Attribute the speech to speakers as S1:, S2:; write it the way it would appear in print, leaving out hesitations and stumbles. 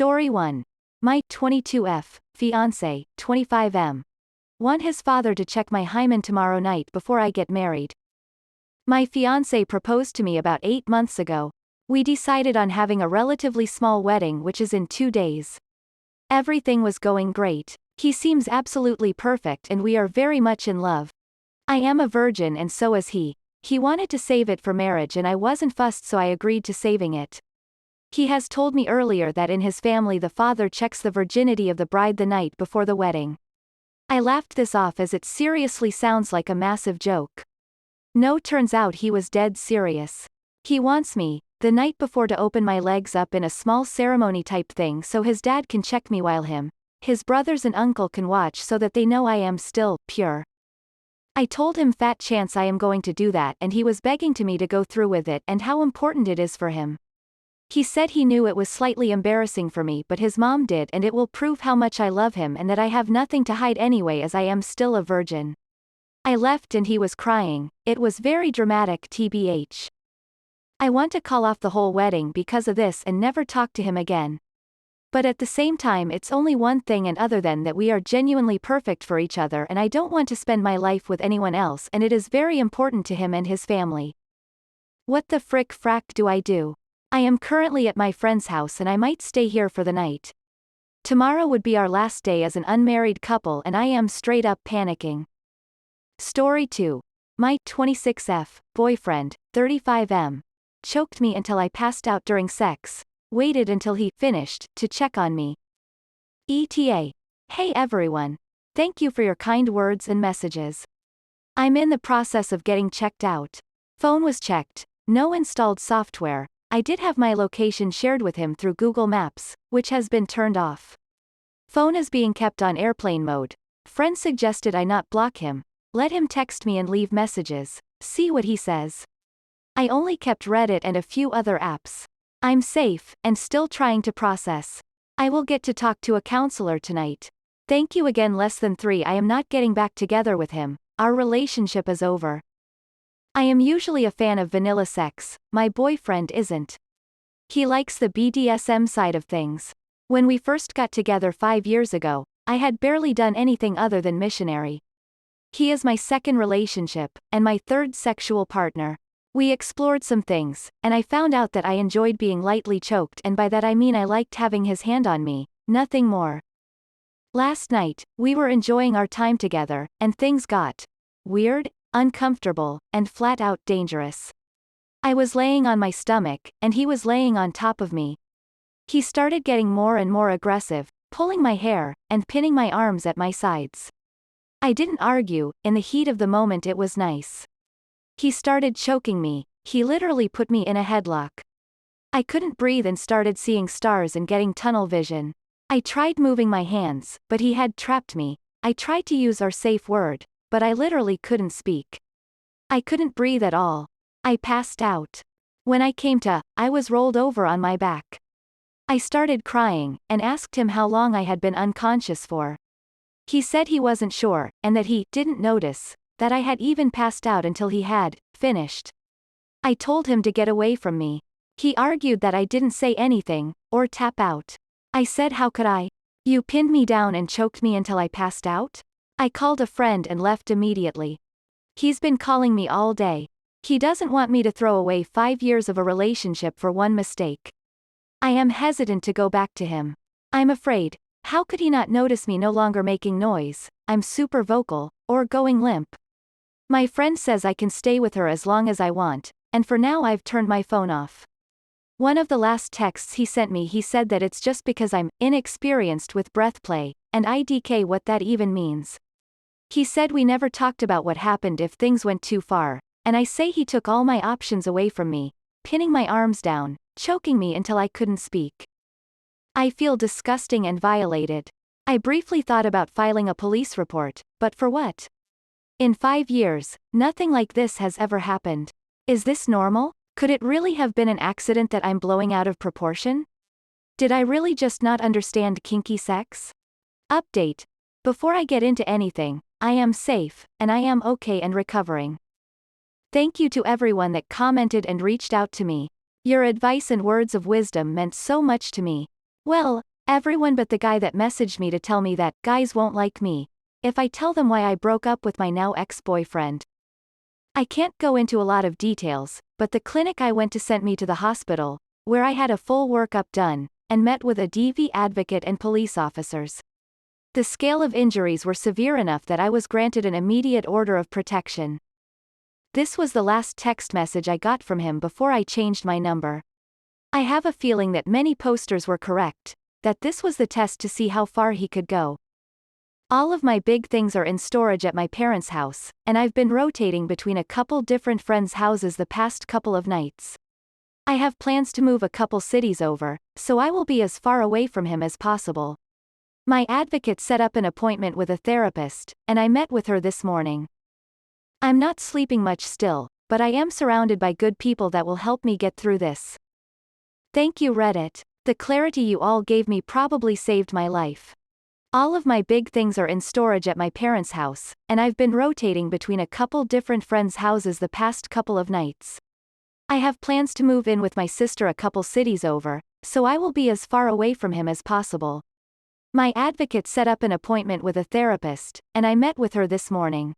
S1: Story 1. My 22F fiance, 25M. Want his father to check my hymen tomorrow night before I get married. My fiance proposed to me about 8 months ago. We decided on having a relatively small wedding, which is in 2 days. Everything was going great. He seems absolutely perfect and we are very much in love. I am a virgin and so is he. He wanted to save it for marriage and I wasn't fussed, so I agreed to saving it. He has told me earlier that in his family the father checks the virginity of the bride the night before the wedding. I laughed this off as it seriously sounds like a massive joke. No, turns out he was dead serious. He wants me, the night before, to open my legs up in a small ceremony type thing so his dad can check me while his brothers and uncle can watch so that they know I am still pure. I told him fat chance I am going to do that, and he was begging to me to go through with it and how important it is for him. He said he knew it was slightly embarrassing for me, but his mom did, and it will prove how much I love him and that I have nothing to hide anyway, as I am still a virgin. I left and he was crying. It was very dramatic, tbh. I want to call off the whole wedding because of this and never talk to him again. But at the same time it's only one thing, and other than that we are genuinely perfect for each other and I don't want to spend my life with anyone else, and it is very important to him and his family. What the frack do I do? I am currently at my friend's house and I might stay here for the night. Tomorrow would be our last day as an unmarried couple and I am straight up panicking. Story 2. My 26F boyfriend, 35M. Choked me until I passed out during sex. Waited until he finished to check on me. ETA. Hey everyone. Thank you for your kind words and messages. I'm in the process of getting checked out. Phone was checked. No installed software. I did have my location shared with him through Google Maps, which has been turned off. Phone is being kept on airplane mode. Friend suggested I not block him. Let him text me and leave messages. See what he says. I only kept Reddit and a few other apps. I'm safe, and still trying to process. I will get to talk to a counselor tonight. Thank you again. Less than 3. I am not getting back together with him. Our relationship is over. I am usually a fan of vanilla sex, my boyfriend isn't. He likes the BDSM side of things. When we first got together 5 years ago, I had barely done anything other than missionary. He is my second relationship, and my third sexual partner. We explored some things, and I found out that I enjoyed being lightly choked, and by that I mean I liked having his hand on me, nothing more. Last night, we were enjoying our time together, and things got weird, uncomfortable, and flat out dangerous. I was laying on my stomach, and he was laying on top of me. He started getting more and more aggressive, pulling my hair, and pinning my arms at my sides. I didn't argue, in the heat of the moment it was nice. He started choking me, he literally put me in a headlock. I couldn't breathe and started seeing stars and getting tunnel vision. I tried moving my hands, but he had trapped me. I tried to use our safe word, but I literally couldn't speak. I couldn't breathe at all. I passed out. When I came to, I was rolled over on my back. I started crying, and asked him how long I had been unconscious for. He said he wasn't sure, and that he didn't notice that I had even passed out until he had finished. I told him to get away from me. He argued that I didn't say anything, or tap out. I said, how could I? You pinned me down and choked me until I passed out? I called a friend and left immediately. He's been calling me all day. He doesn't want me to throw away 5 years of a relationship for one mistake. I am hesitant to go back to him. I'm afraid. How could he not notice me no longer making noise, I'm super vocal, or going limp? My friend says I can stay with her as long as I want, and for now I've turned my phone off. One of the last texts he sent me, he said that it's just because I'm inexperienced with breath play, and IDK what that even means. He said we never talked about what happened if things went too far, and I say he took all my options away from me, pinning my arms down, choking me until I couldn't speak. I feel disgusting and violated. I briefly thought about filing a police report, but for what? In 5 years, nothing like this has ever happened. Is this normal? Could it really have been an accident that I'm blowing out of proportion? Did I really just not understand kinky sex? Update. Before I get into anything, I am safe, and I am okay and recovering. Thank you to everyone that commented and reached out to me. Your advice and words of wisdom meant so much to me. Well, Everyone but the guy that messaged me to tell me that guys won't like me if I tell them why I broke up with my now ex-boyfriend. I can't go into a lot of details, but the clinic I went to sent me to the hospital, where I had a full workup done, and met with a DV advocate and police officers. The scale of injuries were severe enough that I was granted an immediate order of protection. This was the last text message I got from him before I changed my number. I have a feeling that many posters were correct, that this was the test to see how far he could go. All of my big things are in storage at my parents' house, and I've been rotating between a couple different friends' houses the past couple of nights. I have plans to move a couple cities over, so I will be as far away from him as possible. My advocate set up an appointment with a therapist, and I met with her this morning. I'm not sleeping much still, but I am surrounded by good people that will help me get through this. Thank you, Reddit. The clarity you all gave me probably saved my life. All of my big things are in storage at my parents' house, and I've been rotating between a couple different friends' houses the past couple of nights. I have plans to move in with my sister a couple cities over, so I will be as far away from him as possible. My advocate set up an appointment with a therapist, and I met with her this morning.